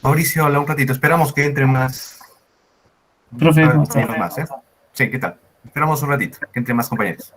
Mauricio, habla un ratito. Esperamos que entre más. Profe, ¿cómo Unos está? minutos más, ¿eh? Sí, ¿qué tal? Esperamos un ratito, que entre más compañeros.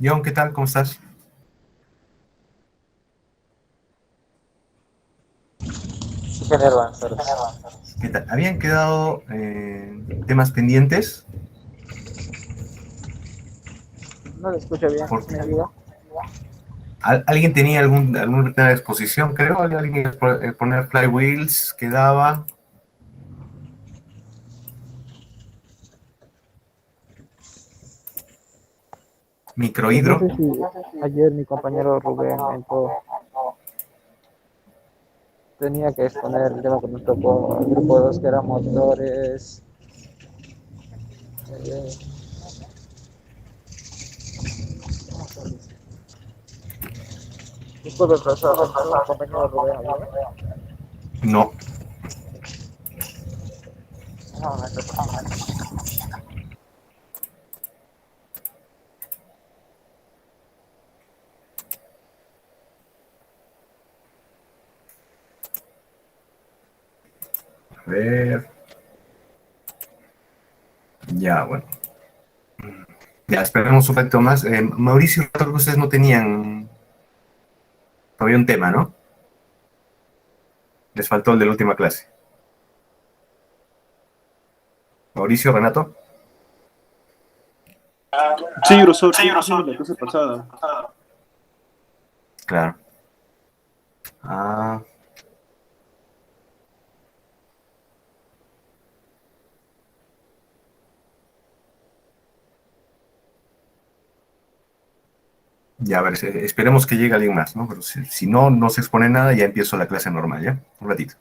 John, ¿qué tal? ¿Cómo estás? Ingeniero, buenas tardes. ¿Qué tal? ¿Habían quedado temas pendientes? No le escucho bien, Porque me ayuda. alguien tenía alguna exposición, creo. Alguien iba a poner flywheels, quedaba No microhidro. sé si ayer mi compañero Rubén entró, tenía que exponer el tema que nos tocó al grupo 2 que era motores. eh, Disculpe, profesor, entró mi compañero Rubén ayer. No. Un momento, por favor. A ver. Ya, bueno. Ya, esperemos un poquito más. Mauricio, creo que ustedes no tenían todavía un tema, ¿no? Les faltó el de la última clase. Mauricio, Renato. Sí, profesor, sí, hicimos la clase pasada. Claro. Ah, ya, a ver, esperemos que llegue alguien más, ¿no? Pero si no, no se expone nada, ya empiezo la clase normal, ¿ya? Un ratito.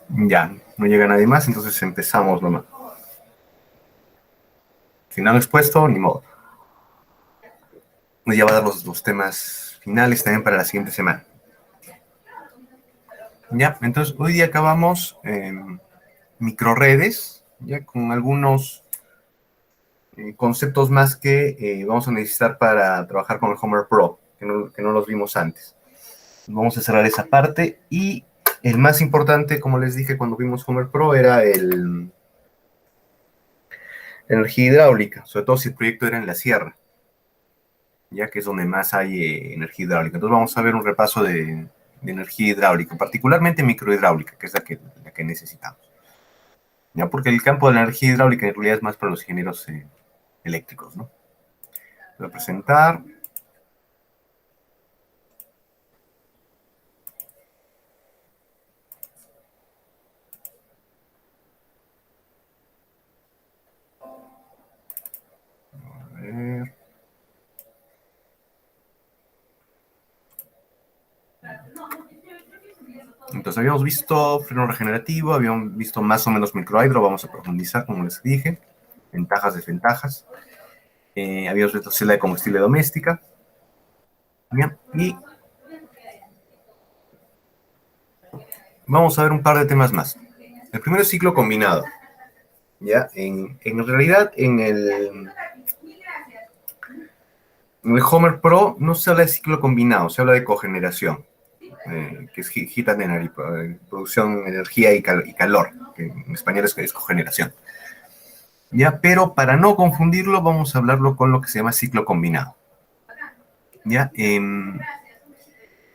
Ya, no llega nadie más, entonces empezamos nomás. Si no han expuesto, ni modo. Ya va a dar los temas finales también para la siguiente semana. Ya, entonces hoy día acabamos microredes, ya con algunos conceptos más que vamos a necesitar para trabajar con el Homer Pro, que no los vimos antes. Vamos a cerrar esa parte y el más importante, como les dije cuando vimos Homer Pro, era el energía hidráulica, sobre todo si el proyecto era en la sierra, ya que es donde más hay energía hidráulica. Entonces vamos a ver un repaso de energía hidráulica, particularmente microhidráulica, que es la que necesitamos. ¿Ya? Porque el campo de la energía hidráulica en realidad es más para los ingenieros eléctricos, ¿no? Voy a presentar. A ver. Entonces habíamos visto freno regenerativo, habíamos visto más o menos microhidro, vamos a profundizar, como les dije, ventajas, desventajas. Habíamos visto celda de combustible doméstica. Bien, y vamos a ver un par de temas más. El primero es ciclo combinado. ¿Ya? En realidad, en el Homer Pro no se habla de ciclo combinado, se habla de cogeneración, que es heat and energy, producción de energía y calor, que en español es cogeneración. ¿Ya? Pero para no confundirlo, vamos a hablarlo con lo que se llama ciclo combinado. ¿Ya?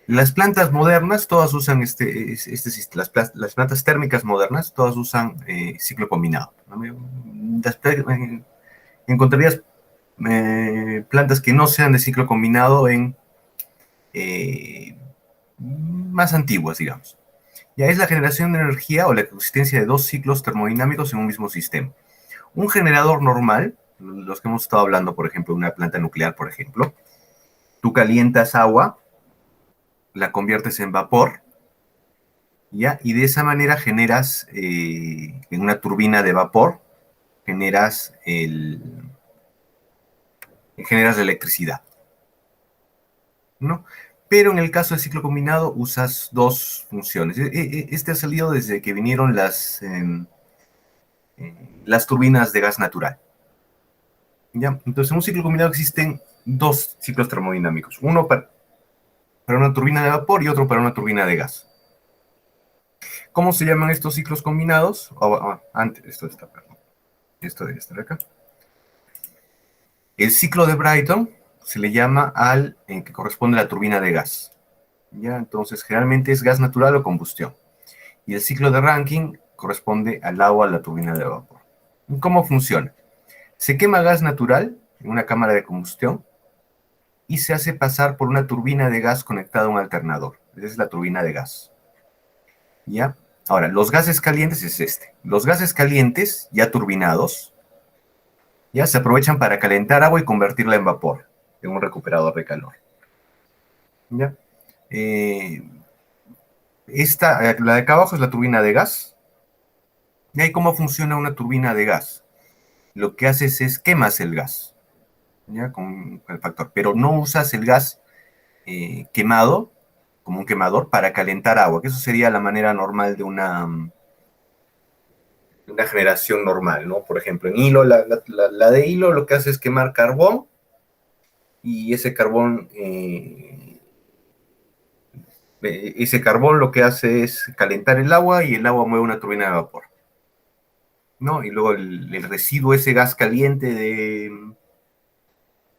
Las plantas modernas, todas usan las plantas térmicas modernas, todas usan ciclo combinado. Encontrarías plantas que no sean de ciclo combinado más antiguas, digamos. Ya es la generación de energía o la existencia de dos ciclos termodinámicos en un mismo sistema. Un generador normal, los que hemos estado hablando, por ejemplo, de una planta nuclear, por ejemplo, tú calientas agua, la conviertes en vapor, ¿ya? Y de esa manera generas, en una turbina de vapor, generas la electricidad, ¿no? Pero en el caso del ciclo combinado usas dos funciones. Este ha salido desde que vinieron las turbinas de gas natural. ¿Ya? Entonces, en un ciclo combinado existen dos ciclos termodinámicos. Uno para una turbina de vapor y otro para una turbina de gas. ¿Cómo se llaman estos ciclos combinados? Antes, esto debe estar acá. El ciclo de Brayton se le llama al que corresponde a la turbina de gas. ¿Ya? Entonces, generalmente es gas natural o combustión. Y el ciclo de Rankine corresponde al agua, a la turbina de vapor. ¿Cómo funciona? Se quema gas natural en una cámara de combustión y se hace pasar por una turbina de gas conectada a un alternador. Esa es la turbina de gas. ¿Ya? Ahora, los gases calientes es este. Los gases calientes, ya turbinados, ya se aprovechan para calentar agua y convertirla en vapor, en un recuperador de calor. ¿Ya? La de acá abajo es la turbina de gas. ¿Y ahí cómo funciona una turbina de gas? Lo que haces es quemas el gas, ¿ya? Con el factor, pero no usas el gas quemado como un quemador para calentar agua, que eso sería la manera normal de una generación normal, ¿no? Por ejemplo, en hilo, la de hilo lo que hace es quemar carbón y ese carbón lo que hace es calentar el agua y el agua mueve una turbina de vapor, ¿no? Y luego el residuo, ese gas caliente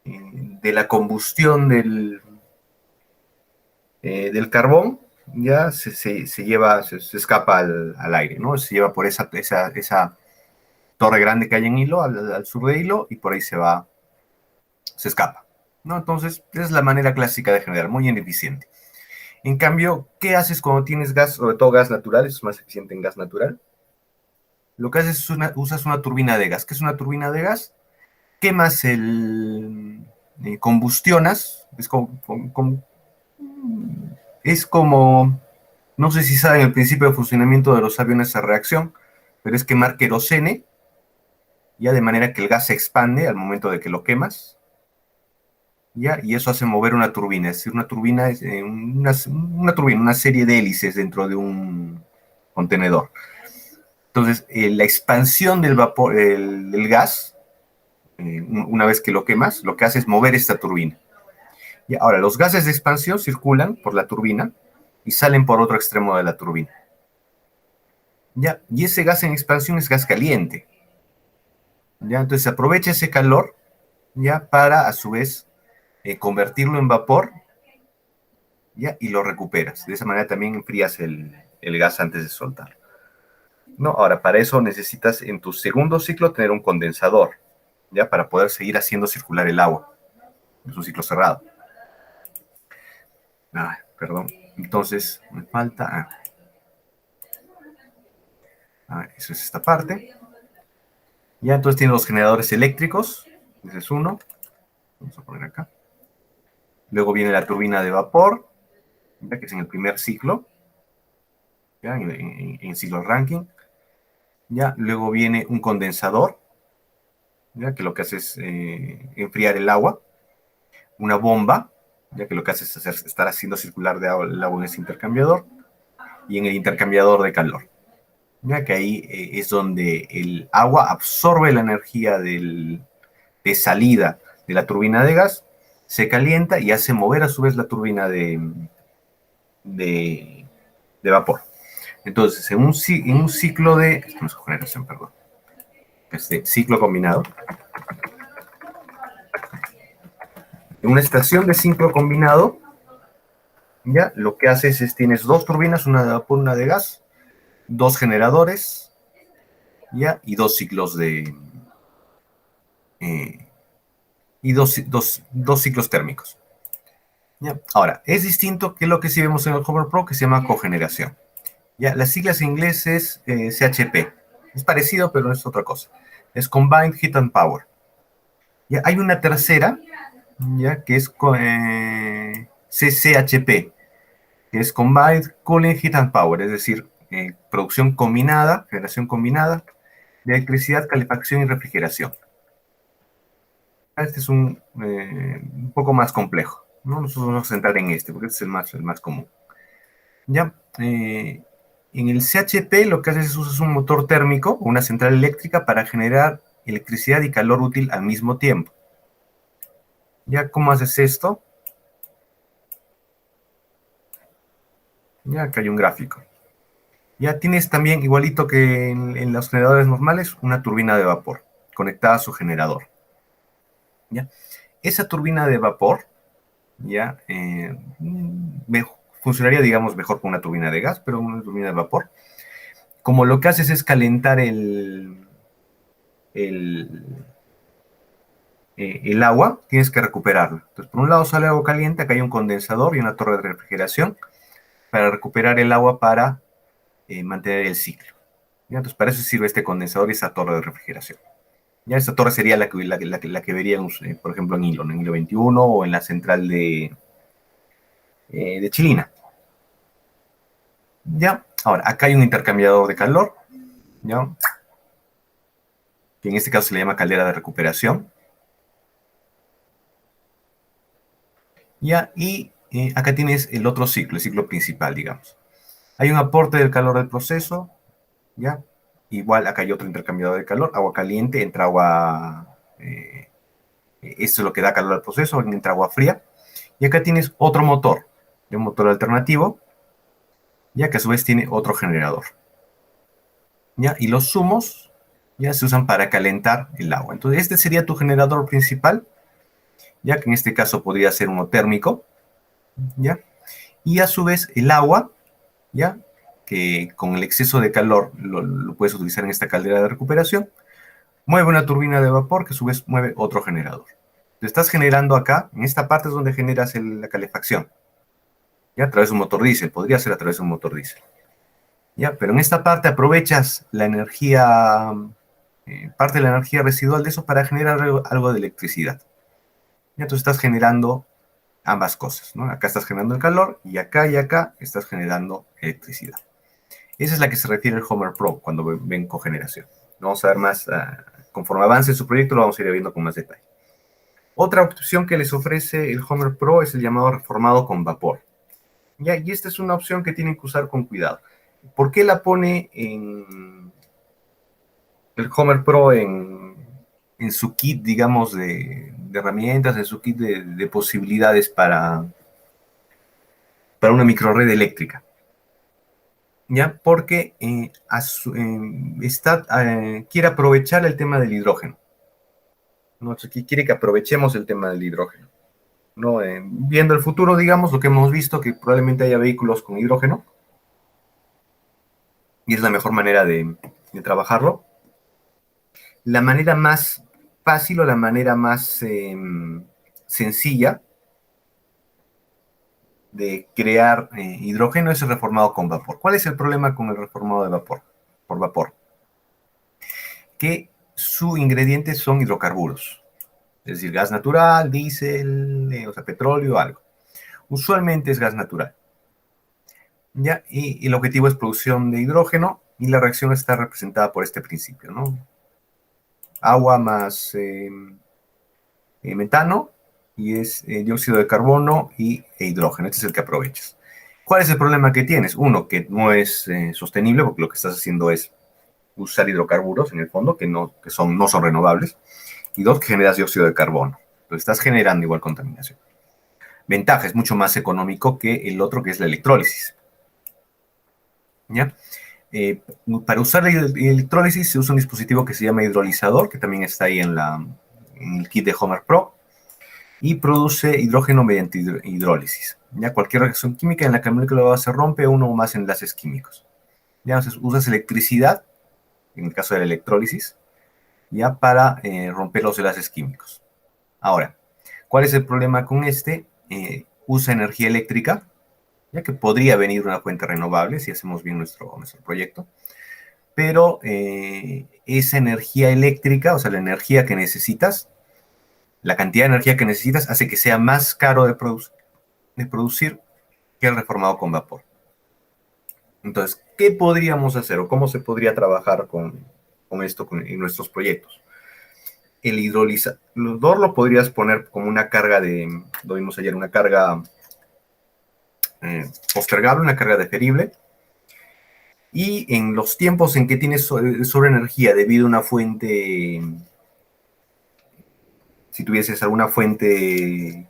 de la combustión del carbón, ya se escapa al aire, ¿no? Se lleva por esa torre grande que hay en Hilo, al sur de Hilo, y por ahí se escapa, ¿no? Entonces, esa es la manera clásica de generar, muy ineficiente. En cambio, ¿qué haces cuando tienes gas, sobre todo gas natural? Es más eficiente en gas natural. Lo que haces es usas una turbina de gas. ¿Qué es una turbina de gas? Quemas combustionas, es como No sé si saben el principio de funcionamiento de los aviones a reacción, pero es quemar querosene, ya de manera que el gas se expande al momento de que lo quemas, ya, y eso hace mover una turbina. Es decir, una turbina es una turbina, una serie de hélices dentro de un contenedor. Entonces, la expansión del vapor, del gas, una vez que lo quemas, lo que hace es mover esta turbina. Y ahora, los gases de expansión circulan por la turbina y salen por otro extremo de la turbina. ¿Ya? Y ese gas en expansión es gas caliente. ¿Ya? Entonces, aprovecha ese calor, ¿ya? Para, a su vez, convertirlo en vapor, ¿ya? Y lo recuperas. De esa manera también enfrías el gas antes de soltar. ¿No? Ahora, para eso necesitas en tu segundo ciclo tener un condensador, ¿ya? Para poder seguir haciendo circular el agua. Es un ciclo cerrado. Perdón. Entonces, me falta... eso es esta parte. Ya, entonces tiene los generadores eléctricos. Ese es uno. Vamos a poner acá. Luego viene la turbina de vapor, ¿ya? Que es en el primer ciclo. ¿Ya? En ciclo Rankine. ¿Ya? Luego viene un condensador, ¿ya? Que lo que hace es enfriar el agua. Una bomba, ya que lo que hace es estar haciendo circular el agua en ese intercambiador. Y en el intercambiador de calor. Ya que ahí es donde el agua absorbe la energía de salida de la turbina de gas, se calienta y hace mover a su vez la turbina de vapor. Entonces, en un ciclo de generación, perdón, ciclo combinado, en una estación de ciclo combinado, ya lo que haces es tienes dos turbinas, una de vapor, una de gas, dos generadores, ya, y dos ciclos de y dos ciclos térmicos. ¿Ya? Ahora, es distinto que lo que sí vemos en el Hover Pro, que se llama cogeneración. ¿Ya? Las siglas en inglés es CHP. Es parecido, pero es otra cosa. Es Combined Heat and Power. ¿Ya? Hay una tercera, ¿ya? Que es CCHP, que es Combined Cooling Heat and Power, es decir, producción combinada, generación combinada de electricidad, calefacción y refrigeración. Este es un poco más complejo, ¿no? Nosotros vamos a centrar en este, porque este es el más común. ¿Ya? En el CHP lo que haces es usas un motor térmico, una central eléctrica para generar electricidad y calor útil al mismo tiempo. ¿Ya? ¿Cómo haces esto? Ya, acá hay un gráfico. Ya tienes también, igualito que en los generadores normales, una turbina de vapor conectada a su generador. ¿Ya? Esa turbina de vapor, ya, funcionaría, digamos, mejor con una turbina de gas, pero una turbina de vapor. Como lo que haces es calentar el agua, tienes que recuperarla. Entonces, por un lado sale agua caliente, acá hay un condensador y una torre de refrigeración para recuperar el agua para mantener el ciclo. ¿Ya? Entonces, para eso sirve este condensador y esa torre de refrigeración. Ya esta torre sería la que veríamos, por ejemplo, en Hilo 21 o en la central de Chilina. Ya, ahora, acá hay un intercambiador de calor, ¿ya? Que en este caso se le llama caldera de recuperación. Ya, y acá tienes el otro ciclo, el ciclo principal, digamos. Hay un aporte del calor del proceso, ¿ya? Igual acá hay otro intercambiador de calor, agua caliente, entra agua, esto es lo que da calor al proceso, entra agua fría. Y acá tienes otro motor, un motor alternativo, ya que a su vez tiene otro generador. ¿Ya? Y los zumos ya se usan para calentar el agua. Entonces este sería tu generador principal, ya que en este caso podría ser uno térmico, ¿ya? Y a su vez el agua, ¿ya? Que con el exceso de calor lo puedes utilizar en esta caldera de recuperación, mueve una turbina de vapor que a su vez mueve otro generador. Te estás generando acá, en esta parte es donde generas la calefacción, ¿ya? A través de un motor diésel, podría ser a través de un motor diésel. ¿Ya? Pero en esta parte aprovechas la energía, parte de la energía residual de eso para generar algo de electricidad. ¿Ya? Entonces estás generando ambas cosas, ¿no? Acá estás generando el calor y acá estás generando electricidad. Esa es la que se refiere el Homer Pro cuando ven cogeneración. Vamos a ver más, conforme avance su proyecto, lo vamos a ir viendo con más detalle. Otra opción que les ofrece el Homer Pro es el llamado reformado con vapor. ¿Ya? Y esta es una opción que tienen que usar con cuidado. ¿Por qué la pone en el Homer Pro en su kit, digamos, de herramientas, en su kit de posibilidades para una microred eléctrica? ¿Ya? Porque quiere aprovechar el tema del hidrógeno, ¿no? Quiere que aprovechemos el tema del hidrógeno, ¿no? Viendo el futuro, digamos, lo que hemos visto, que probablemente haya vehículos con hidrógeno, y es la mejor manera de trabajarlo. La manera más fácil o la manera más sencilla de crear hidrógeno es el reformado con vapor. ¿Cuál es el problema con el reformado de vapor? Por vapor. Que sus ingredientes son hidrocarburos. Es decir, gas natural, diésel, o sea, petróleo, algo. Usualmente es gas natural. ¿Ya? Y el objetivo es producción de hidrógeno y la reacción está representada por este principio, ¿no? Agua más metano y es dióxido de carbono e hidrógeno. Este es el que aprovechas. ¿Cuál es el problema que tienes? Uno, que no es sostenible porque lo que estás haciendo es usar hidrocarburos en el fondo que no son renovables. Y dos, que generas dióxido de carbono. Entonces estás generando igual contaminación. Ventaja, es mucho más económico que el otro, que es la electrólisis. ¿Ya? Para usar la electrólisis se usa un dispositivo que se llama hidrolizador, que también está ahí en el kit de Homer Pro, y produce hidrógeno mediante hidrólisis. ¿Ya? Cualquier reacción química en la que la molécula se rompe uno o más enlaces químicos. ¿Ya? Entonces usas electricidad, en el caso de la electrólisis, ya para romper los enlaces químicos. Ahora, ¿cuál es el problema con este? Usa energía eléctrica, ya que podría venir una fuente renovable si hacemos bien nuestro proyecto, pero esa energía eléctrica, o sea, la energía que necesitas, la cantidad de energía que necesitas hace que sea más caro de producir que el reformado con vapor. Entonces, ¿qué podríamos hacer o cómo se podría trabajar con esto en nuestros proyectos? El hidrolizador lo podrías poner como una carga lo vimos ayer, una carga postergable, una carga deferible, y en los tiempos en que tienes sobre energía debido a una fuente, si tuvieses alguna fuente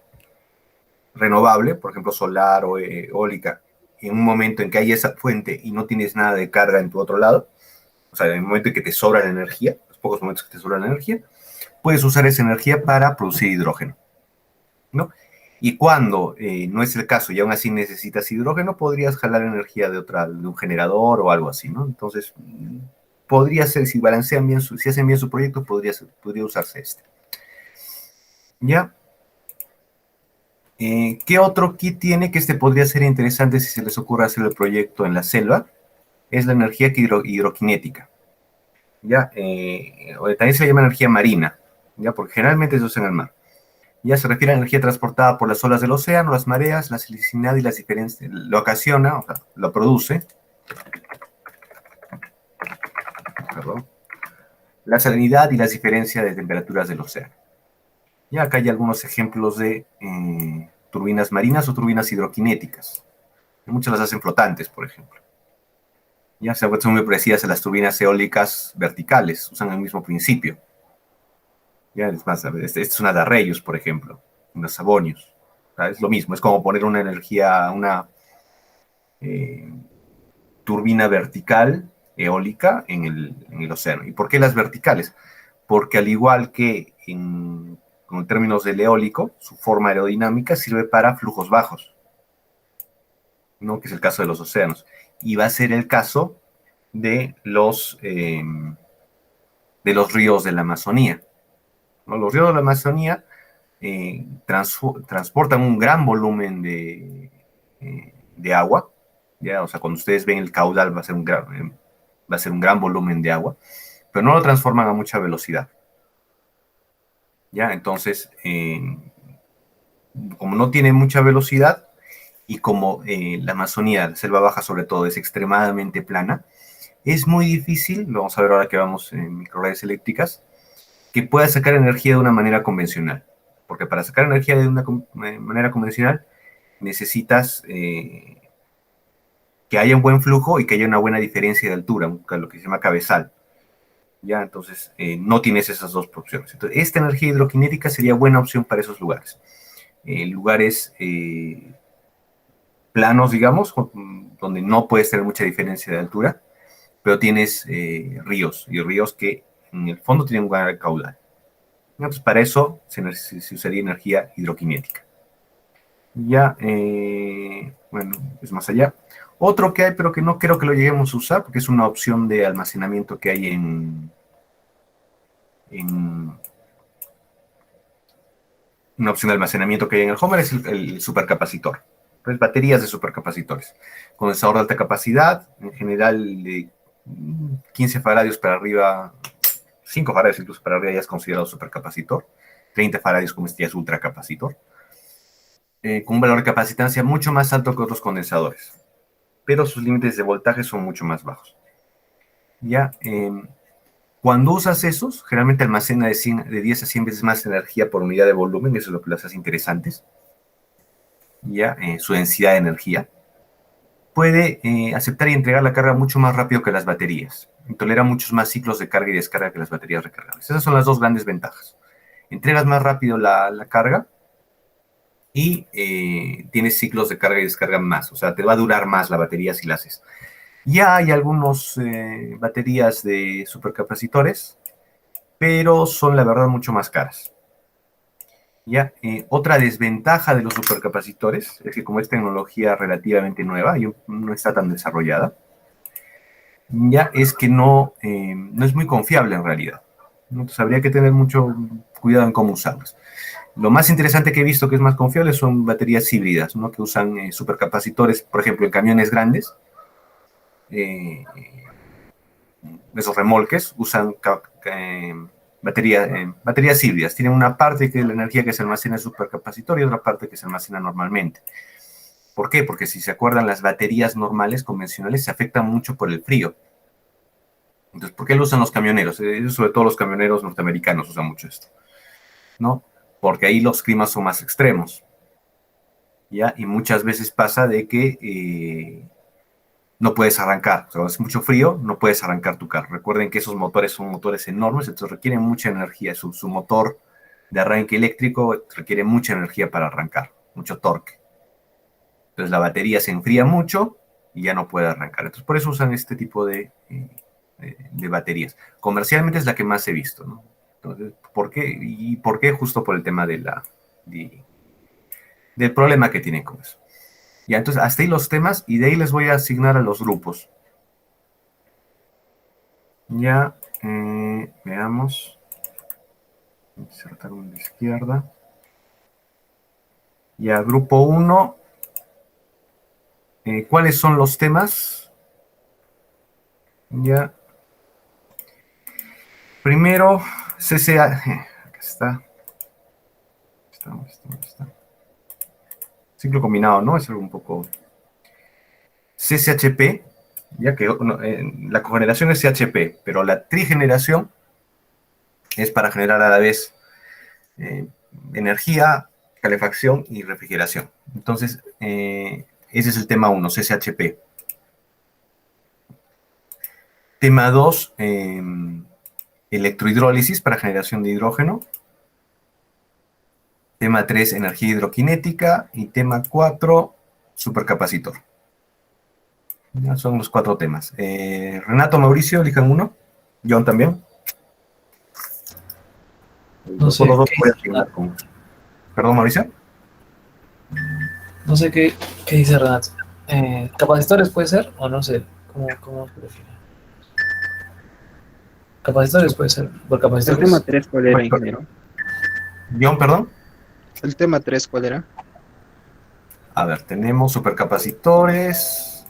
renovable, por ejemplo solar o eólica, en un momento en que hay esa fuente y no tienes nada de carga en tu otro lado, o sea, en el momento en que te sobra la energía, los pocos momentos que te sobra la energía, puedes usar esa energía para producir hidrógeno, ¿no? Y cuando no es el caso y aún así necesitas hidrógeno, podrías jalar energía de un generador o algo así, ¿no? Entonces, podría ser, si balancean bien, si hacen bien su proyecto, podría usarse este. ¿Ya? ¿Qué otro kit tiene que este podría ser interesante si se les ocurre hacer el proyecto en la selva? Es la energía hidroquinética. ¿Ya? También se le llama energía marina, ¿ya? Porque generalmente se usa en el mar. Ya se refiere a la energía transportada por las olas del océano, las mareas, la sismicidad y las diferencias. Lo ocasiona, o sea, lo produce. Perdón. La salinidad y las diferencias de temperaturas del océano. Ya acá hay algunos ejemplos de turbinas marinas o turbinas hidroquinéticas. Muchas las hacen flotantes, por ejemplo. Ya son muy parecidas a las turbinas eólicas verticales, usan el mismo principio. Ya, es más, esta es una de Arrhenius, por ejemplo, una Savonius. O sea, es lo mismo, es como poner una turbina vertical eólica en el océano. ¿Y por qué las verticales? Porque al igual que en términos del eólico, su forma aerodinámica sirve para flujos bajos, ¿no? Que es el caso de los océanos. Y va a ser el caso de los ríos de la Amazonía, ¿no? Los ríos de la Amazonía transportan un gran volumen de agua, ¿ya? O sea, cuando ustedes ven el caudal va a ser un gran volumen de agua, pero no lo transforman a mucha velocidad. ¿Ya? Entonces, como no tiene mucha velocidad y como la Amazonía, la selva baja sobre todo, es extremadamente plana, es muy difícil, lo vamos a ver ahora que vamos en microredes eléctricas, que pueda sacar energía de una manera convencional. Porque para sacar energía de una manera convencional necesitas que haya un buen flujo y que haya una buena diferencia de altura, lo que se llama cabezal. ¿Ya? Entonces, no tienes esas dos opciones. Entonces, esta energía hidroquinética sería buena opción para esos lugares. Lugares planos, digamos, donde no puedes tener mucha diferencia de altura, pero tienes ríos, y ríos que en el fondo tienen un gran caudal. Entonces, para eso se usaría energía hidroquinética. Ya, bueno, es más allá. Otro que hay, pero que no creo que lo lleguemos a usar, porque es una opción de almacenamiento que hay en una opción de almacenamiento que hay en el Homer, es el supercapacitor. Pues baterías de supercapacitores. Condensador de alta capacidad, en general de 15 faradios para arriba, 5 faradios incluso para arriba ya es considerado supercapacitor. 30 faradios como este ya es ultracapacitor. Con un valor de capacitancia mucho más alto que otros condensadores. Pero sus límites de voltaje son mucho más bajos. Ya, cuando usas esos, generalmente almacena de 10 a 100 veces más energía por unidad de volumen, eso es lo que las hace interesantes. Ya, su densidad de energía. Puede aceptar y entregar la carga mucho más rápido que las baterías. Tolera muchos más ciclos de carga y descarga que las baterías recargables. Esas son las dos grandes ventajas. Entregas más rápido la carga y tienes ciclos de carga y descarga más. O sea, te va a durar más la batería si la haces. Ya hay algunos baterías de supercapacitores, pero son la verdad mucho más caras. Ya, otra desventaja de los supercapacitores es que como es tecnología relativamente nueva y no está tan desarrollada, ya es que no es muy confiable en realidad. Entonces habría que tener mucho cuidado en cómo usarlas. Lo más interesante que he visto que es más confiable son baterías híbridas, ¿no? Que usan supercapacitores, por ejemplo, en camiones grandes. Esos remolques usan baterías híbridas. Tienen una parte que la energía que se almacena en el supercapacitor y otra parte que se almacena normalmente. ¿Por qué? Porque si se acuerdan, las baterías normales, convencionales, se afectan mucho por el frío. Entonces, ¿por qué lo usan los camioneros? Sobre todo los camioneros norteamericanos usan mucho esto, ¿no? Porque ahí los climas son más extremos, ¿ya? Y muchas veces pasa de que no puedes arrancar. O sea, hace mucho frío, no puedes arrancar tu carro. Recuerden que esos motores son motores enormes, entonces requieren mucha energía. Su motor de arranque eléctrico requiere mucha energía para arrancar, mucho torque. Entonces la batería se enfría mucho y ya no puede arrancar. Entonces por eso usan este tipo de baterías. Comercialmente es la que más he visto, ¿no? Entonces, ¿por qué? ¿Y por qué? Justo por el tema del problema que tienen con eso. Ya, entonces hasta ahí los temas y de ahí les voy a asignar a los grupos. Ya, veamos. Insertar uno a la izquierda. Ya, grupo 1. ¿Cuáles son los temas? Ya. Primero, CCA. Acá está. Está. Ciclo combinado, ¿no? Es algo un poco. CCHP, ya que la cogeneración es CHP, pero la trigeneración es para generar a la vez energía, calefacción y refrigeración. Entonces, ese es el tema 1, CCHP. Tema 2, electrohidrólisis para generación de hidrógeno. Tema 3, energía hidroquinética. Y tema 4, supercapacitor. Ya son los 4 temas. Renato, Mauricio, elijan uno. John también. No sé, Los dos voy a asignar con... Perdón, Mauricio. no sé qué dice Renato. ¿Capacitores puede ser? O no sé, ¿cómo se define? Capacitores puede ser, por El tema capacitores. 3, ¿cuál era, ingeniero? John, perdón. El tema 3, ¿cuál era? A ver, tenemos supercapacitores,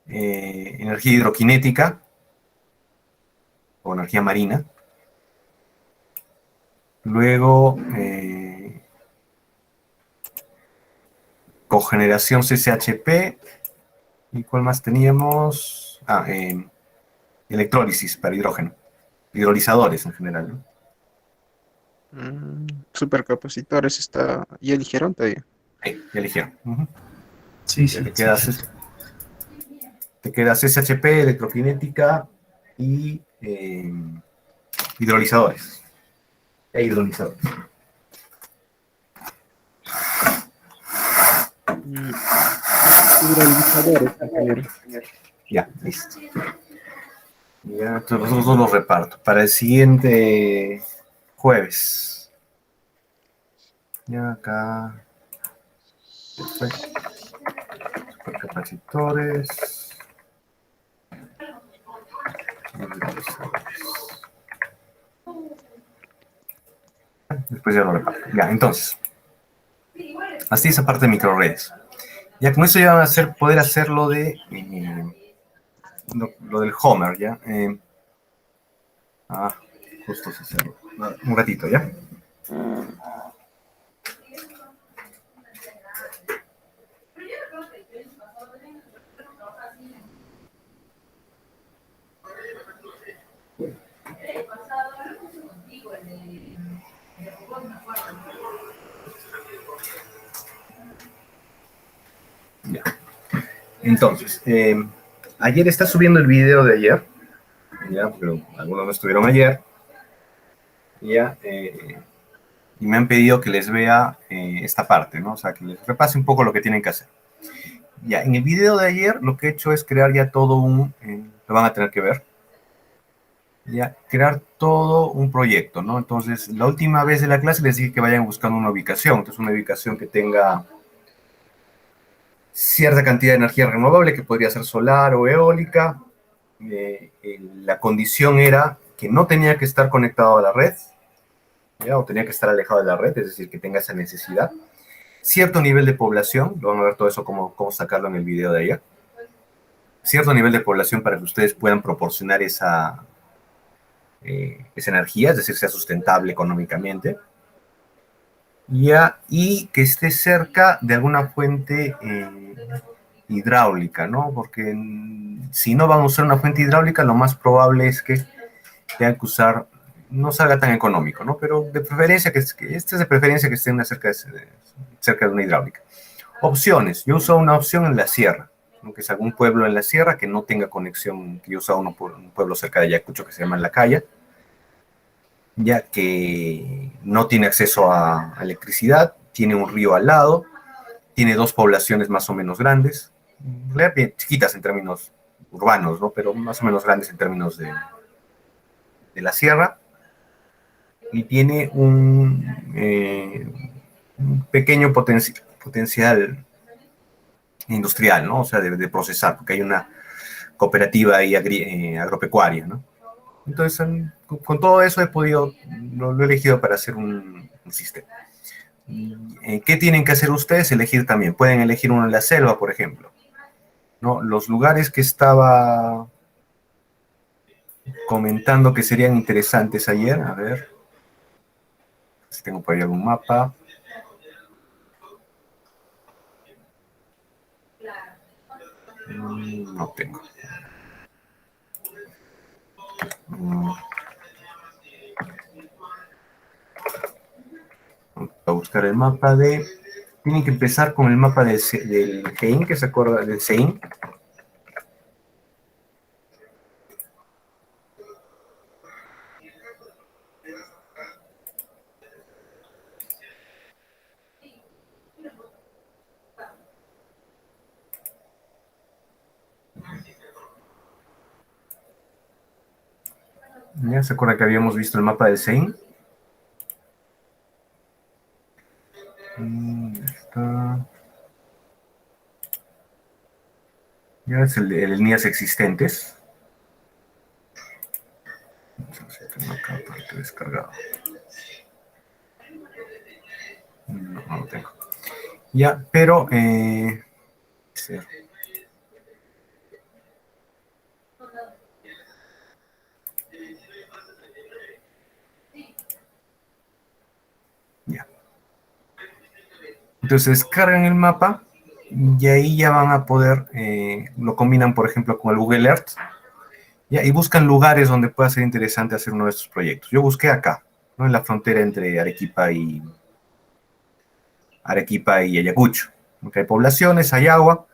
energía hidroquinética o energía marina. Luego, cogeneración CCHP. ¿Y cuál más teníamos? Electrólisis para hidrógeno. Hidrolizadores en general, ¿no? Supercapacitores está. ¿Ya eligieron todavía? Sí, ya eligieron. Ujú. Sí, Ya sí. te queda CCHP, electroquinética y hidrolizadores. E hidrolizadores. Mm, Hidrolizadores, ingeniero. Ya, listo. Ya, entonces los dos los reparto. Para el siguiente jueves. Ya acá. Perfecto. Supercapacitores. Después ya lo reparto. Ya, entonces. Así esa parte de microredes. Ya con eso ya van a poder hacer lo de lo del Homer, ¿ya? Justo se cerró. Un ratito, ¿ya? Ya. Entonces, ayer está subiendo el video de ayer, ya, pero algunos no estuvieron ayer, ya, y me han pedido que les vea esta parte, ¿no? O sea, que les repase un poco lo que tienen que hacer. Ya, en el video de ayer lo que he hecho es crear ya todo lo van a tener que ver, ya, crear todo un proyecto, ¿no? Entonces, la última vez de la clase les dije que vayan buscando una ubicación, entonces una ubicación que tenga cierta cantidad de energía renovable, que podría ser solar o eólica. La condición era que no tenía que estar conectado a la red, ¿ya? O tenía que estar alejado de la red, es decir, que tenga esa necesidad. Cierto nivel de población, lo van a ver todo eso, cómo sacarlo en el video de ayer. Cierto nivel de población para que ustedes puedan proporcionar esa energía, es decir, sea sustentable económicamente. Ya, y que esté cerca de alguna fuente hidráulica, ¿no? Porque si no van a usar una fuente hidráulica, lo más probable es que tengan que usar, no salga tan económico, ¿no? Pero de preferencia, este es de preferencia que estén cerca de una hidráulica. Opciones. Yo uso una opción en la sierra, ¿no? Que es algún pueblo en la sierra que no tenga conexión, que yo uso un pueblo cerca de Ayacucho que se llama La Caya, ya que no tiene acceso a electricidad, tiene un río al lado, tiene dos poblaciones más o menos grandes, bien chiquitas en términos urbanos, ¿no? Pero más o menos grandes en términos de la sierra, y tiene un pequeño potencial industrial, ¿no? O sea, de procesar, porque hay una cooperativa ahí agropecuaria, ¿no? Entonces, con todo eso lo he elegido para hacer un sistema. ¿Qué tienen que hacer ustedes? Elegir también. Pueden elegir uno en la selva, por ejemplo, ¿no? Los lugares que estaba comentando que serían interesantes ayer, a ver si tengo por ahí algún mapa. No tengo. Vamos a buscar el mapa tienen que empezar con el mapa del GEIN, que se acuerda del CEIN. ¿Ya se acuerda que habíamos visto el mapa del CEIN? Está. Ya es el NIAS existentes. Tengo acá parte descargado. No lo tengo. Ya, pero sí. Ya. Entonces descargan el mapa Y ahí ya van a poder, lo combinan, por ejemplo, con el Google Earth, ¿ya? Y buscan lugares donde pueda ser interesante hacer uno de estos proyectos. Yo busqué acá, ¿no? En la frontera entre Arequipa y Ayacucho. Porque hay poblaciones, hay agua,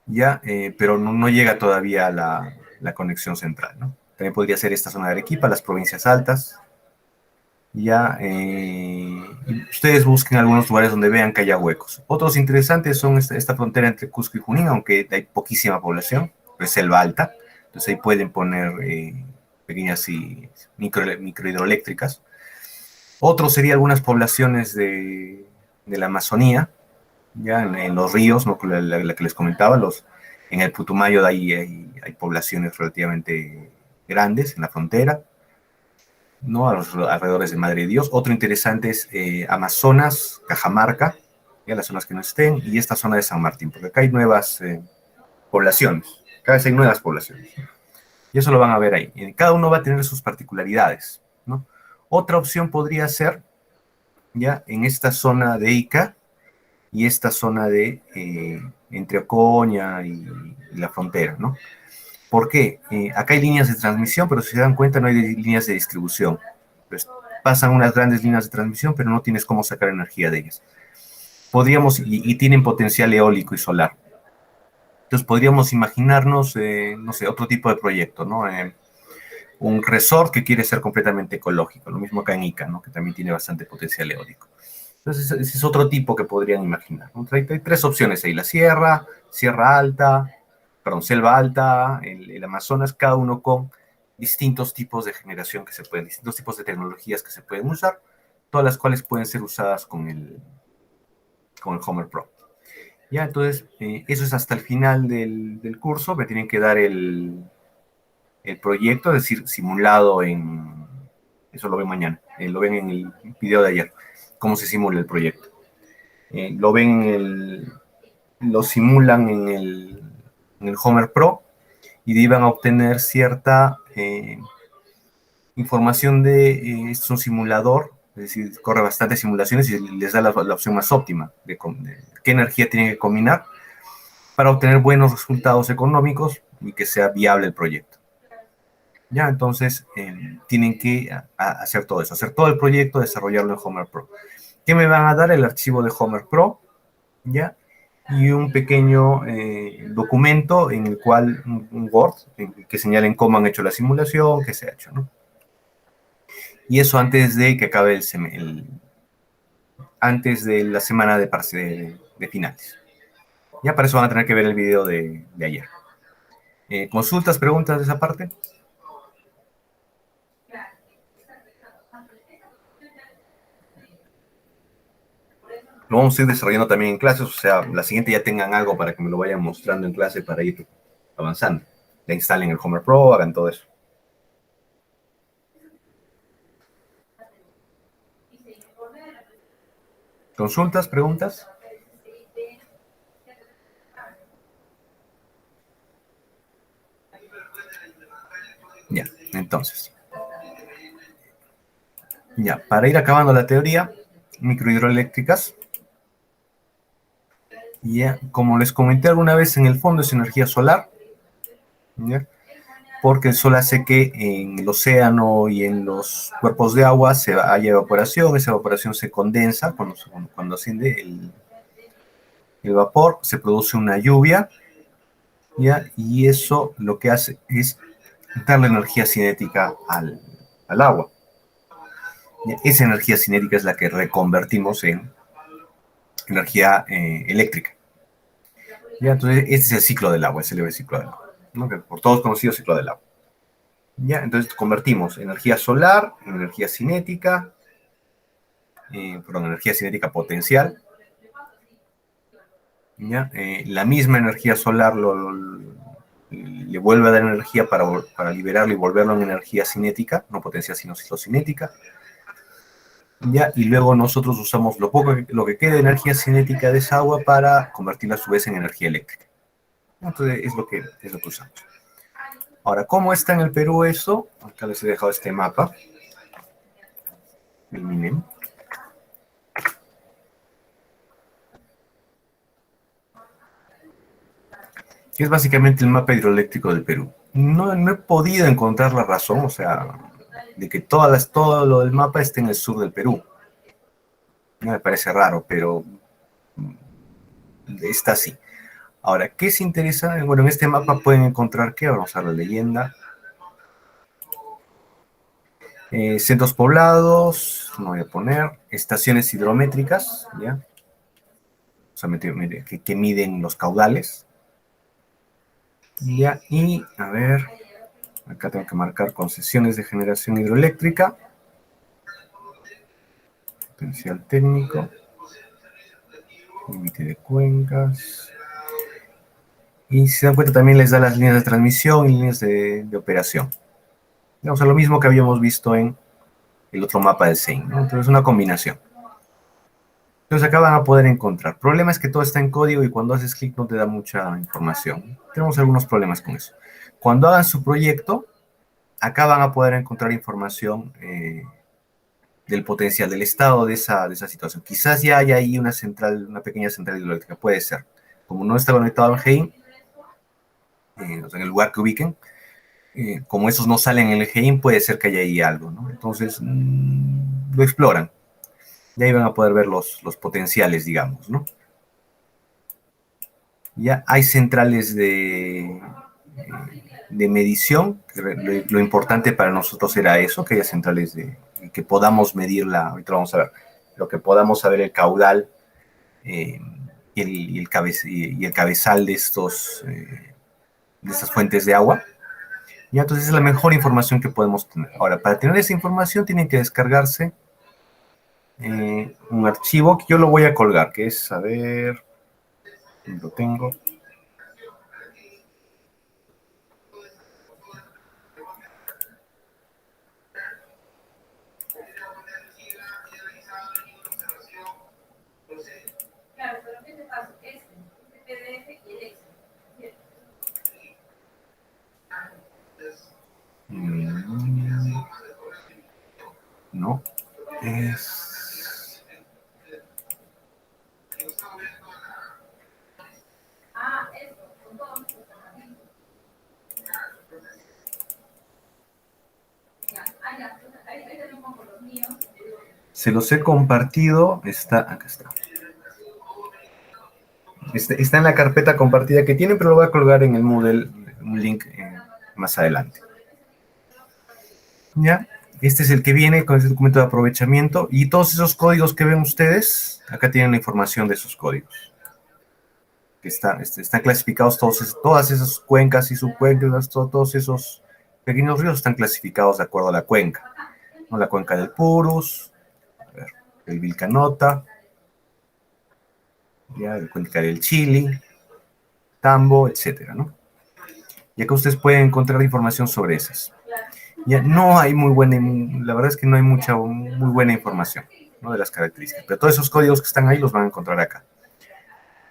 ya, pero no llega todavía la conexión central, ¿no? También podría ser esta zona de Arequipa, las provincias altas. Ya, y ustedes busquen algunos lugares donde vean que haya huecos. Otros interesantes son esta frontera entre Cusco y Junín, aunque hay poquísima población, es selva alta, entonces ahí pueden poner pequeñas microhidroeléctricas. Otro sería algunas poblaciones de la Amazonía, ya en los ríos, ¿no? La que les comentaba, en el Putumayo de ahí hay poblaciones relativamente grandes en la frontera, ¿no? A los alrededores de Madre de Dios. Otro interesante es Amazonas, Cajamarca, ya las zonas que no estén, y esta zona de San Martín, porque acá hay nuevas poblaciones, cada vez hay nuevas poblaciones, y eso lo van a ver ahí. Y cada uno va a tener sus particularidades, ¿no? Otra opción podría ser, ya, en esta zona de Ica, y esta zona de entre Ocoña y la frontera, ¿no? ¿Por qué? Acá hay líneas de transmisión, pero si se dan cuenta no hay líneas de distribución. Pues pasan unas grandes líneas de transmisión, pero no tienes cómo sacar energía de ellas. Podríamos, y tienen potencial eólico y solar. Entonces podríamos imaginarnos, no sé, otro tipo de proyecto, ¿no? Un resort que quiere ser completamente ecológico, lo mismo acá en Ica, ¿no? Que también tiene bastante potencial eólico. Entonces, ese es otro tipo que podrían imaginar, ¿no? Hay tres opciones ahí, la Sierra Alta, perdón, Selva Alta, el Amazonas, cada uno con distintos tipos de generación que se pueden, distintos tipos de tecnologías que se pueden usar, todas las cuales pueden ser usadas con el Homer Pro. Ya, entonces, eso es hasta el final del curso, me tienen que dar el proyecto, es decir, simulado eso lo ven mañana, lo ven en el video de ayer, cómo se simula el proyecto. Lo ven lo simulan en el Homer Pro y de ahí van a obtener cierta información es un simulador, es decir, corre bastantes simulaciones y les da la opción más óptima de qué energía tienen que combinar para obtener buenos resultados económicos y que sea viable el proyecto. Ya, entonces tienen que hacer todo eso, hacer todo el proyecto, desarrollarlo en Homer Pro. ¿Qué me van a dar? El archivo de Homer Pro, ¿ya? Y un pequeño documento en el cual, un Word, que señalen cómo han hecho la simulación, qué se ha hecho, ¿no? Y eso antes de que acabe antes de la semana de finales. Ya para eso van a tener que ver el video de ayer. ¿Consultas, preguntas de esa parte? Lo vamos a ir desarrollando también en clases, o sea, la siguiente ya tengan algo para que me lo vayan mostrando en clase para ir avanzando. Ya instalen el Homer Pro, hagan todo eso. ¿Consultas, preguntas? Ya, entonces. Ya, para ir acabando la teoría, microhidroeléctricas. Ya, como les comenté alguna vez, en el fondo es energía solar, ¿ya? Porque el sol hace que en el océano y en los cuerpos de agua haya evaporación, esa evaporación se condensa cuando asciende el vapor, se produce una lluvia, ¿ya? Y eso lo que hace es darle energía cinética al agua. ¿Ya? Esa energía cinética es la que reconvertimos en energía eléctrica. ¿Ya? Entonces, este es el ciclo del agua, es el ciclo del agua, ¿no? Que por todos conocido ciclo del agua. ¿Ya? Entonces convertimos energía solar en energía cinética, energía cinética potencial. ¿Ya? La misma energía solar le vuelve a dar energía para liberarlo y volverlo en energía cinética, no potencial sino cinética. ¿Ya? Y luego nosotros usamos lo que queda de energía cinética de esa agua para convertirla a su vez en energía eléctrica. Entonces es lo que usamos. Ahora, ¿cómo está en el Perú eso? Acá les he dejado este mapa. Eliminen. que es básicamente el mapa hidroeléctrico del Perú. No he podido encontrar la razón, o sea, de que todo lo del mapa esté en el sur del Perú. No me parece raro, pero está así. Ahora, ¿qué se interesa? Bueno, en este mapa pueden encontrar ¿qué? Vamos a la leyenda. Centros poblados, no voy a poner. Estaciones hidrométricas, ¿ya? O sea, que miden los caudales. Ya, y a ver, acá tengo que marcar concesiones de generación hidroeléctrica. Potencial técnico. Límite de cuencas. Y si se dan cuenta también les da las líneas de transmisión y líneas de operación. O sea, lo mismo que habíamos visto en el otro mapa del SEIN, ¿no? Entonces es una combinación. Entonces acá van a poder encontrar. El problema es que todo está en código y cuando haces clic no te da mucha información. Tenemos algunos problemas con eso. Cuando hagan su proyecto, acá van a poder encontrar información del potencial, del estado de esa situación. Quizás ya haya ahí una pequeña central hidroeléctrica, puede ser. Como no está conectado al GEIN, o sea, en el lugar que ubiquen, como esos no salen en el GEIN, puede ser que haya ahí algo, ¿no? Entonces, lo exploran. Y ahí van a poder ver los potenciales, digamos, ¿no? Ya hay centrales de medición. Lo importante para nosotros era eso, que haya centrales que podamos medirla. Ahorita vamos a ver. Lo que podamos saber el caudal y el cabezal de estas fuentes de agua. Y entonces es la mejor información que podemos tener. Ahora, para tener esa información tienen que descargarse un archivo que yo lo voy a colgar, que es, a ver, lo tengo. No, es... Se los he compartido, acá está. Está en la carpeta compartida que tienen, pero lo voy a colgar en el Moodle, un link más adelante. ¿Ya? Este es el que viene con este documento de aprovechamiento y todos esos códigos que ven ustedes, acá tienen la información de esos códigos. Están clasificados todas esas cuencas y subcuencas, todos esos pequeños ríos están clasificados de acuerdo a la cuenca, ¿no? La cuenca del Purus, el Vilcanota, ya, la cuenca del Chili, Tambo, etcétera, ¿no? Y acá ustedes pueden encontrar información sobre esas. Ya no hay la verdad es que no hay muy buena información, ¿no? De las características, pero todos esos códigos que están ahí los van a encontrar acá.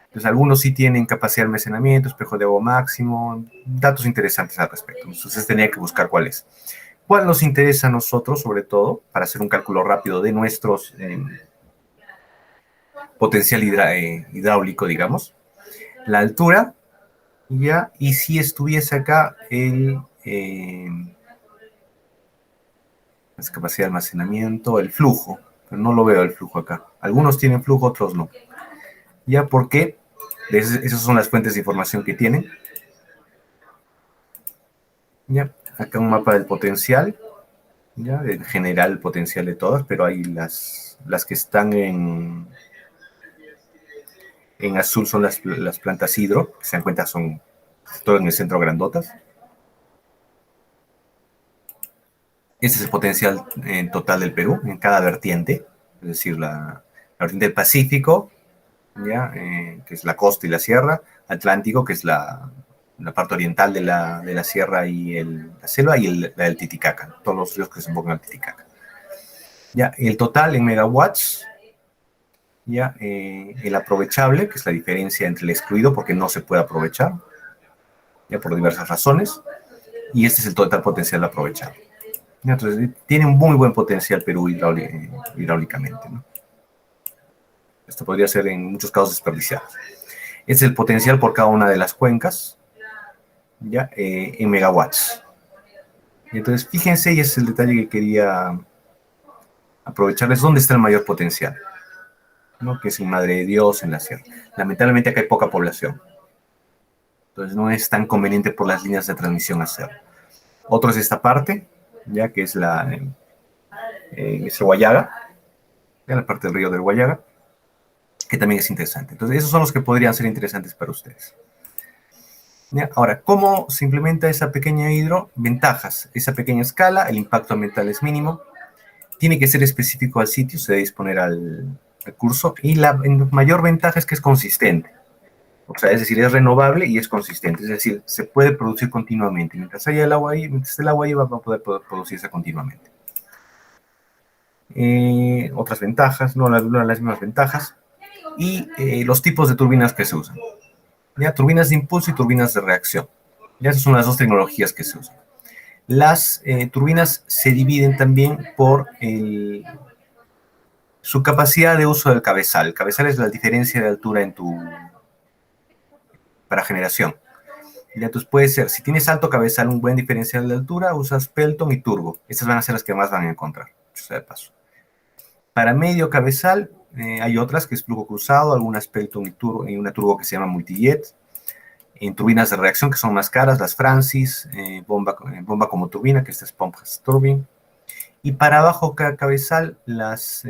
Entonces, algunos sí tienen capacidad de almacenamiento, espejo de agua máximo, datos interesantes al respecto. Entonces, tenía que buscar cuál es. ¿Cuál nos interesa a nosotros, sobre todo, para hacer un cálculo rápido de nuestros potencial hidráulico, digamos? La altura, ya, y si estuviese acá la capacidad de almacenamiento, el flujo, pero no lo veo el flujo acá. Algunos tienen flujo, otros no. Ya, porque esas son las fuentes de información que tienen. Ya, acá un mapa del potencial, ya, en general el potencial de todas, pero hay las que están en azul son las plantas hidro, que se dan cuenta son todo en el centro grandotas. Este es el potencial total del Perú, en cada vertiente, es decir, la vertiente del Pacífico, ¿ya? Que es la costa y la sierra, Atlántico, que es la parte oriental de la sierra y la selva, y la del Titicaca, todos los ríos que se enfocan al Titicaca. Ya, el total en megawatts, ya, el aprovechable, que es la diferencia entre el excluido, porque no se puede aprovechar, ya por diversas razones, y este es el total potencial aprovechable. Ya, entonces, tiene un muy buen potencial Perú hidráulicamente, ¿no? Esto podría ser en muchos casos desperdiciado. Este es el potencial por cada una de las cuencas, ¿ya? En megawatts. Entonces, fíjense, y ese es el detalle que quería aprovecharles, dónde está el mayor potencial, ¿no? Que es en Madre de Dios, en la sierra. Lamentablemente acá hay poca población, entonces no es tan conveniente por las líneas de transmisión hacerlo. Otro es esta parte, ya que es es el Huallaga, ya la parte del río del Huallaga, que también es interesante. Entonces, esos son los que podrían ser interesantes para ustedes. ¿Ya? Ahora, ¿cómo se implementa esa pequeña hidro? Ventajas. Esa pequeña escala, el impacto ambiental es mínimo, tiene que ser específico al sitio, se debe disponer al recurso, y la mayor ventaja es que es consistente. O sea, es decir, es renovable y es consistente, es decir, se puede producir continuamente. Mientras haya el agua ahí, mientras el agua ahí va a poder producirse continuamente. Otras ventajas, no las mismas ventajas, y los tipos de turbinas que se usan. ¿Ya? Turbinas de impulso y turbinas de reacción. ¿Ya? Esas son las dos tecnologías que se usan. Las turbinas se dividen también por su capacidad de uso del cabezal. El cabezal es la diferencia de altura para generación. Ya, entonces puede ser, si tienes alto cabezal, un buen diferencial de altura, usas Pelton y Turbo. Estas van a ser las que más van a encontrar, o sea, de paso. Para medio cabezal, hay otras que es flujo cruzado, algunas Pelton y Turbo, y una Turbo que se llama Multijet. En turbinas de reacción, que son más caras, las Francis, bomba como turbina, que esta es Pump Turbine. Y para abajo cabezal, es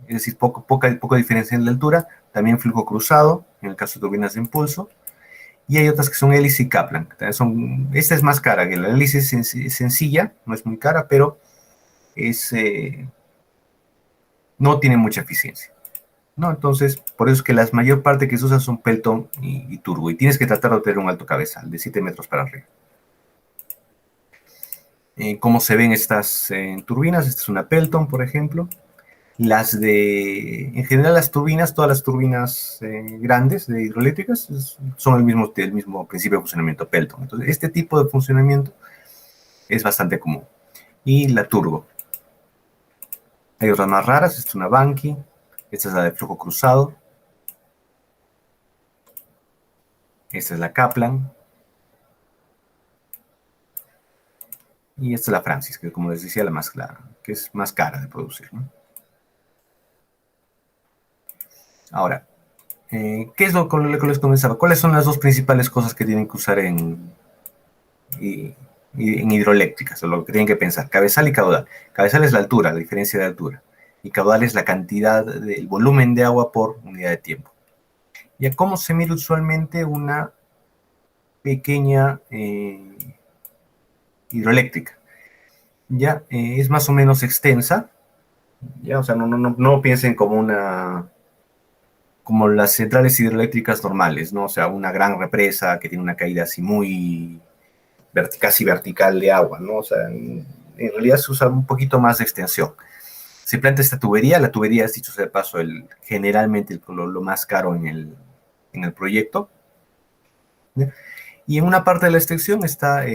decir, poca diferencia en la altura, también flujo cruzado, en el caso de turbinas de impulso. Y hay otras que son hélice y Kaplan. Esta es más cara, que la hélice es sencilla, no es muy cara, pero no tiene mucha eficiencia, ¿no? Entonces, por eso es que la mayor parte que se usa son Pelton y Turbo, y tienes que tratar de tener un alto cabezal, de 7 metros para arriba. ¿Cómo se ven estas turbinas? Esta es una Pelton, por ejemplo. En general las turbinas, todas las turbinas grandes de hidroeléctricas son el mismo principio de funcionamiento, Pelton. Entonces, este tipo de funcionamiento es bastante común. Y la Turbo. Hay otras más raras, esta es una Banqui, esta es la de flujo cruzado, esta es la Kaplan, y esta es la Francis, que como les decía, que es más cara de producir, ¿no? Ahora, ¿qué es lo que les comenzaba? ¿Cuáles son las dos principales cosas que tienen que usar en hidroeléctricas, o lo que tienen que pensar? Cabezal y caudal. Cabezal es la altura, la diferencia de altura, y caudal es la cantidad del volumen de agua por unidad de tiempo. ¿Y a cómo se mide usualmente una pequeña hidroeléctrica? Ya es más o menos extensa, ya, o sea, no piensen como las centrales hidroeléctricas normales, ¿no? O sea, una gran represa que tiene una caída así muy casi vertical de agua, ¿no? O sea, en realidad se usa un poquito más de extensión. Se planta esta tubería, la tubería es, dicho sea de paso, generalmente lo más caro en el proyecto, ¿ya? Y en una parte de la extensión está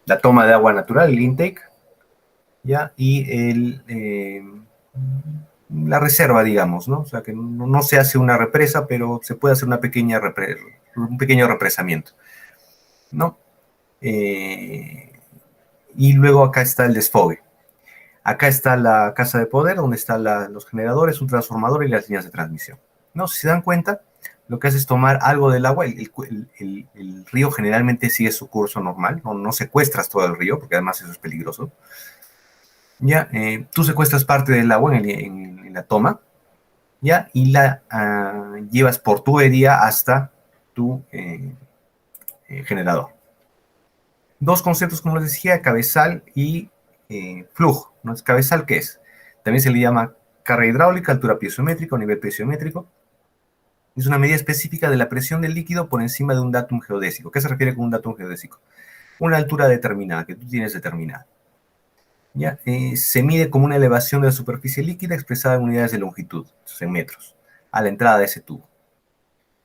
la toma de agua natural, el intake, ¿ya? Y la reserva, digamos, ¿no? O sea, que no se hace una represa, pero se puede hacer un pequeño represamiento, ¿no? Y luego acá está el desfogue. Acá está la casa de poder, donde están los generadores, un transformador y las líneas de transmisión, ¿no? Si se dan cuenta, lo que hace es tomar algo del agua. El río generalmente sigue su curso normal, no secuestras todo el río, porque además eso es peligroso. ¿Ya? Tú secuestras parte del agua en la toma, ¿ya? Y la llevas por tubería hasta tu generador. Dos conceptos, como les decía, cabezal y flujo, ¿no? ¿Cabezal qué es? También se le llama carga hidráulica, altura piezométrica o nivel piezométrico. Es una medida específica de la presión del líquido por encima de un datum geodésico. ¿Qué se refiere con un datum geodésico? Una altura determinada, que tú tienes determinada. ¿Ya? Se mide como una elevación de la superficie líquida expresada en unidades de longitud, en metros, a la entrada de ese tubo.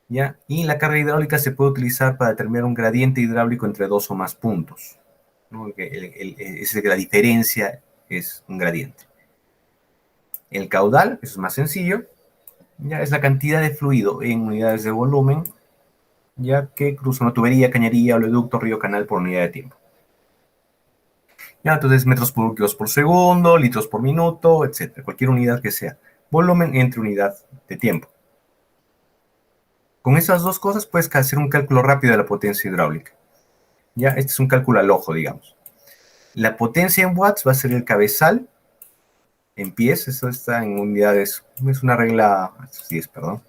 ¿Ya? Y la carga hidráulica se puede utilizar para determinar un gradiente hidráulico entre dos o más puntos, ¿no? Es que la diferencia es un gradiente. El caudal, eso es más sencillo, Ya es la cantidad de fluido en unidades de volumen, ya que cruza una tubería, cañería, oleoducto, río, canal por unidad de tiempo. Ya, entonces metros cúbicos por segundo, litros por minuto, etcétera. Cualquier unidad que sea. Volumen entre unidad de tiempo. Con esas dos cosas puedes hacer un cálculo rápido de la potencia hidráulica. Ya, este es un cálculo al ojo, digamos. La potencia en watts va a ser el cabezal en pies, eso está en unidades, es una regla, 10, perdón.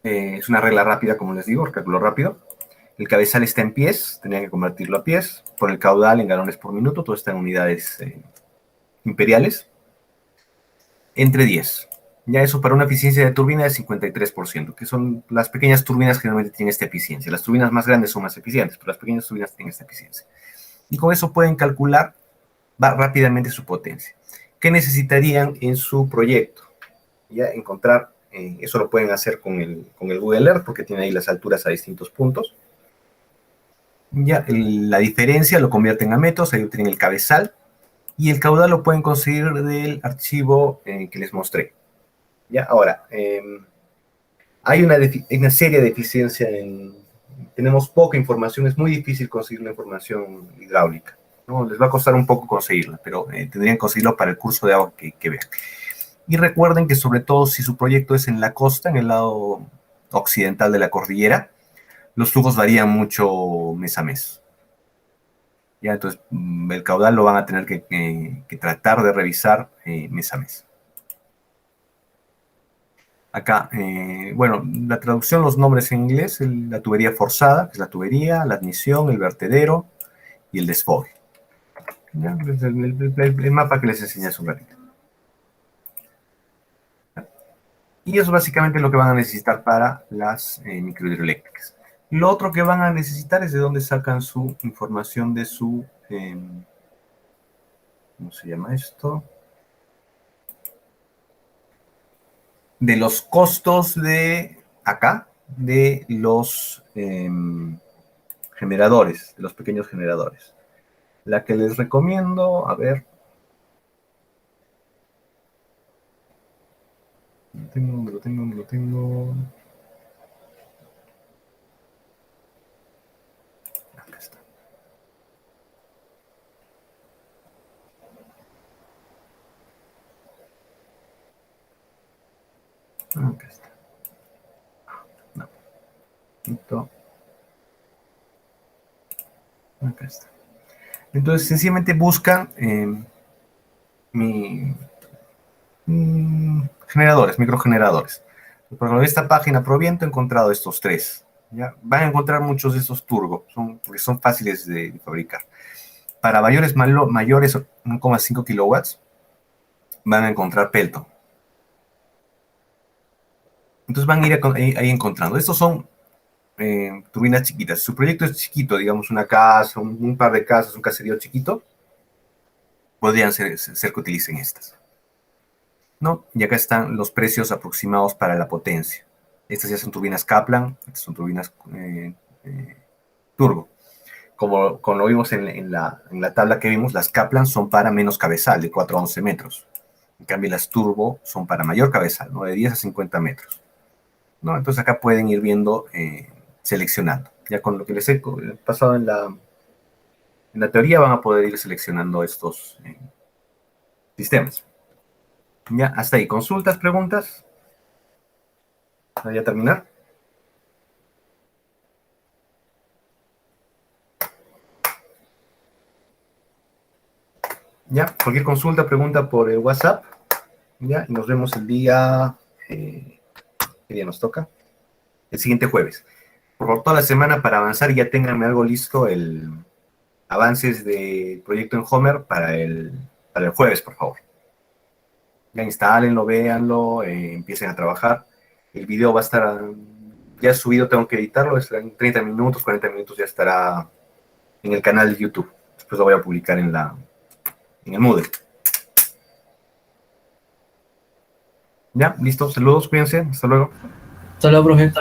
Es una regla rápida, como les digo, el cálculo rápido. El cabezal está en pies, tenía que convertirlo a pies, por el caudal en galones por minuto, todo está en unidades imperiales, entre 10. Ya eso para una eficiencia de turbina de 53%, que son las pequeñas turbinas que generalmente tienen esta eficiencia. Las turbinas más grandes son más eficientes, pero las pequeñas turbinas tienen esta eficiencia. Y con eso pueden calcular rápidamente su potencia. ¿Qué necesitarían en su proyecto? Ya encontrar, eso lo pueden hacer con el Google Earth, porque tiene ahí las alturas a distintos puntos. Ya la diferencia lo convierten a metros, ahí tienen el cabezal, y el caudal lo pueden conseguir del archivo que les mostré. Ya, ahora, hay una seria deficiencia tenemos poca información, es muy difícil conseguir la información hidráulica, ¿no? Les va a costar un poco conseguirla, pero tendrían que conseguirlo para el curso de agua que vean. Y recuerden que sobre todo si su proyecto es en la costa, en el lado occidental de la cordillera, los flujos varían mucho mes a mes. Ya, entonces el caudal lo van a tener que tratar de revisar mes a mes. Acá, bueno, la traducción, los nombres en inglés, la tubería forzada, que es la tubería, la admisión, el vertedero y el desfogue. ¿Ya? El mapa que les enseñé hace un ratito. Y eso es básicamente lo que van a necesitar para las microhidroeléctricas. Lo otro que van a necesitar es de dónde sacan su información de su... ¿cómo se llama esto? De los costos de acá, de los generadores, de los pequeños generadores. La que les recomiendo, a ver. Me lo tengo. Acá está. Acá está. No. Listo. Acá está. Entonces, sencillamente buscan generadores, microgeneradores. Por esta página Proviento he encontrado estos tres. ¿Ya? Van a encontrar muchos de estos turbo, porque son fáciles de fabricar. Para mayores 1,5 kilowatts, van a encontrar Pelton. Entonces van a ir ahí encontrando. Estos son turbinas chiquitas. Si su proyecto es chiquito, digamos una casa, un par de casas, un caserío chiquito, podrían ser que utilicen estas. ¿No? Y acá están los precios aproximados para la potencia. Estas ya son turbinas Kaplan, estas son turbinas turbo. Como lo vimos en la tabla que vimos, las Kaplan son para menos cabezal, de 4 a 11 metros. En cambio, las turbo son para mayor cabezal, ¿no? De 10 a 50 metros. ¿No? Entonces acá pueden ir viendo, seleccionando. Ya con lo que les he pasado en la teoría van a poder ir seleccionando estos sistemas. Ya, hasta ahí. ¿Consultas, preguntas? ¿Para ya terminar? Ya, cualquier consulta, pregunta por WhatsApp. Ya, y nos vemos el día... ¿qué día nos toca? El siguiente jueves. Por favor, toda la semana para avanzar ya ténganme algo listo, el avances del proyecto en Homer para el jueves, por favor. Ya instálenlo, véanlo, empiecen a trabajar. El video va a estar ya subido, tengo que editarlo, en 30 minutos, 40 minutos ya estará en el canal de YouTube. Después lo voy a publicar en el Moodle. Ya, listo, saludos, cuídense, hasta luego. Hasta luego, profe.